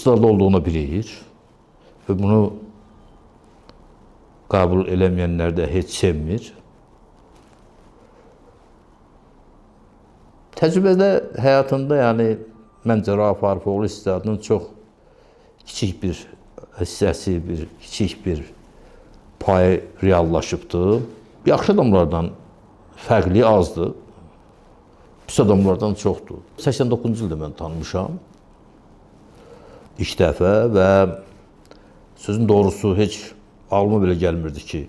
iqtidarda olduğunu bilir və bunu qəbul eləməyənlər də heç sevmir. Təcrübədə həyatında, yəni məncə Rauf Arif istedadının çox kiçik bir hissəsi, kiçik bir payı reallaşıbdır. Yaxşı adamlardan fərqli azdır, pis adamlardan çoxdur. 89-cu ildə mən tanımışam ilk dəfə və sözün doğrusu heç ağlıma belə gəlmirdi ki,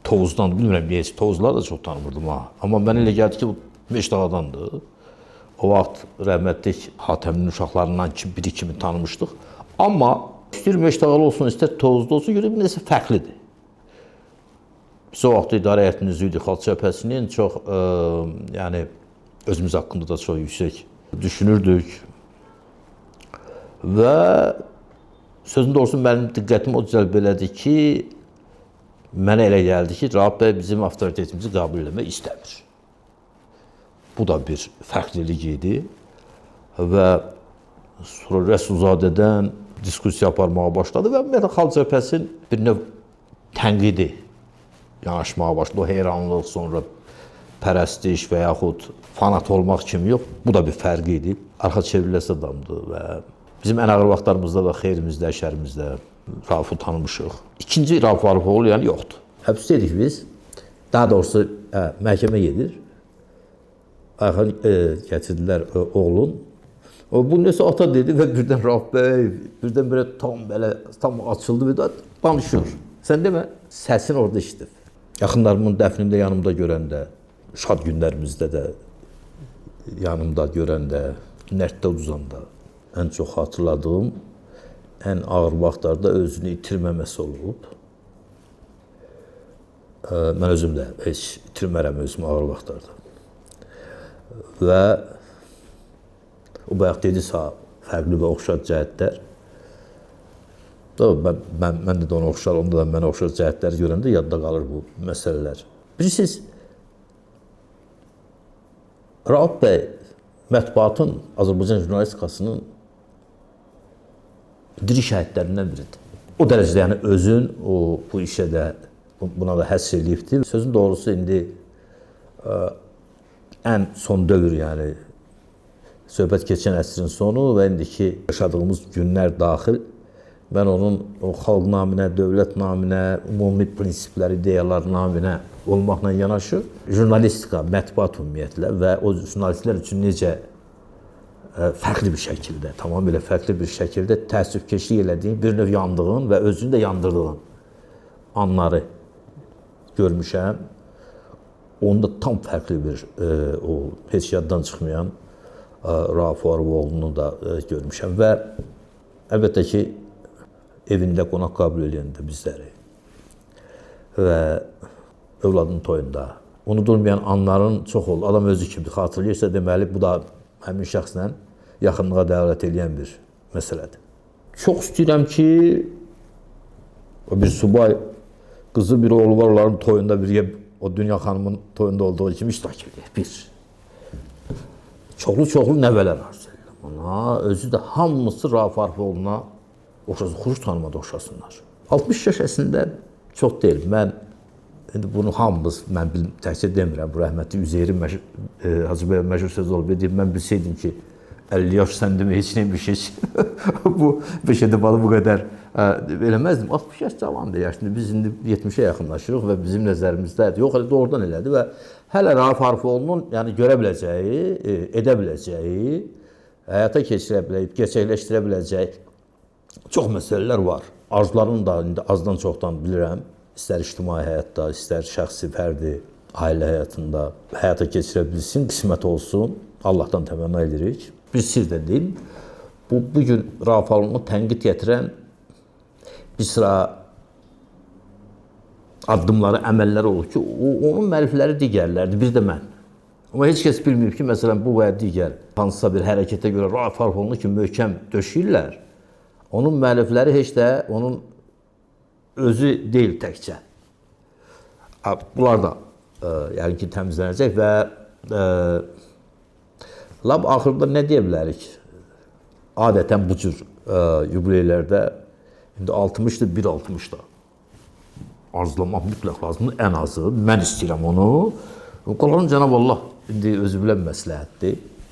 Tovuzdan, bilmirəm niyə heç Tovuzlar da çox tanımırdım ha. Amma mənə elə gəldi ki, bu Meşdağadandır. O vaxt rəhmətlik Hatəmin uşaqlarından biri kimi tanımışdıq. Amma istəyir Meşdağalı olsun, istər Tovuzda olsun, görə bir nəsə fərqlidir. Biz o vaxt idarə heyətimiz idi, Xalq Cəbhəsinin çox, yəni özümüz haqqında da çox yüksək düşünürdük. Və sözün doğrusu mənim diqqətimi o cəlb elədi ki, mənə elə gəldi ki, Rauf bəy bizim avtoritetimizi qəbul eləmək istəmir. Bu da bir fərqlilik idi və sonra Rəsulzadədən diskussiya aparmağa başladı və ümumiyyətlə Xalq Cəbhəsinin bir növ tənqidi yanaşmağa başladı. O heyranlıq, sonra pərəstiş və yaxud fanat olmaq kimi yox, bu da bir fərq idi. Arxa çevriləsi adamdır və bizim ən ağır vaxtlarımızda da xeyrimizdə, şərimizdə Raufu tanımışıq. İkinci Rauf Arifoğlu yəni yoxdur. Həbsdəydik biz, daha doğrusu məhkəmə gedir. Ayxan gətirdilər oğlun. O bu nəsə ata dedi və birdən Rauf bəy, birdən belə tam açıldı və danışır. Sən demə, səsin orada işdir. Yaxınlarımın dəfnində yanımda görəndə, şad günlərimizdə də yanımda görəndə, nərddə uzanda ən çox xatırladığım ən ağır vaxtlarda özünü itirməməsi olub. Mən özüm də heç itirmərəm özümü ağır vaxtlarda. Və o bayaq dedisə, fərqli və oxşar cəhətlər. Mən də ona oxşar, onda da mənə oxşar cəhətlər görəndə yadda qalır bu məsələlər. Bilirsiniz, Rauf bəy mətbuatın, Azərbaycan jurnalistikasının diri şəhidlərindən biridir. O dərəcədə yəni özün bu işə də, buna da həsr eləyibdir. Sözün doğrusu indi ən son dövr, yəni söhbət keçən əsrin sonu və indiki yaşadığımız günlər daxil mən onun o xalq naminə, dövlət naminə, ümumi prinsiplər, ideyalar naminə olmaqla yanaşı jurnalistika, mətbuat ümumiyyətlə və o jurnalistlər üçün necə fərqli bir şəkildə, tamamilə fərqli bir şəkildə təəssüfkeşlik elədiyin, bir növ yandığın və özünü də yandırdığın anları görmüşəm. Onda tam fərqli bir, o heç yaddan çıxmayan Rauf Arifoğlunu da görmüşəm və əlbəttə ki, evində qonaq qəbul edəndə bizləri və övladın toyunda unudulmayan anların çox oldu. Adam özü kimi xatırlayırsa, deməli, bu da həmin şəxslə yaxınlığa dəvət edən bir məsələdir. Çox istəyirəm ki, bir subay qızı, bir oğlu var, onların toyunda birgə o Dünya xanımın toyunda olduğu kimi iştirak edir. Bir. Çoxlu nəvələr arzu edirəm. Ona özü də hamısı Rauf Arifoğluna oxşasın, Xuruş xanıma da oxşasınlar. 60 yaş əslində çox deyil. Mən indi bunu hamımız, mən təkcə demirəm, bu rəhmətli Üzeyrin Hacı bəy məşhur söz olub, mən bilsəydim ki, 50 yaş sən demə, heç neymiş heç. Bu beşədə balı bu qədər eləməzdim. 60 yaş cavandır. Yəni biz indi 70-ə yaxınlaşırıq və bizim nəzərimizdə yox, elə doğrudan elədi və hələ Rauf Arifoğlunun yəni görə biləcəyi, edə biləcəyi, həyata keçirə biləcəyi, gerçəkləşdirə biləcəyi çox məsələlər var. Arzularını da indi azdan çoxdan bilirəm. İstər ictimai həyatda, istər şəxsi, fərdi, ailə həyatında həyata keçirə bilsin, qismət olsun. Allahdan təmənna edirik. Bir sir də deyim, bugün Rauf Arifoğlunu tənqid gətirən bir sıra addımları, əməlləri olur ki, onun müəllifləri digərlərdir, bir də mən. Amma heç kəs bilməyib ki, məsələn, bu və ya digər hansısa bir hərəkətə görə Rauf Arifoğlunu ki, möhkəm döşəyirlər, onun müəllifləri heç də onun özü deyil təkcə. Bunlar da yəni ki, təmizlənəcək və lab axırda nə deyə bilərik? adətən bu cür yubileylərdə indi 60-dır, 1.60-da arzulamaq mütləq lazımdır, ən azı. Mən istəyirəm onu. Qalan Cənab Allah indi özü bilən məsləhətdir.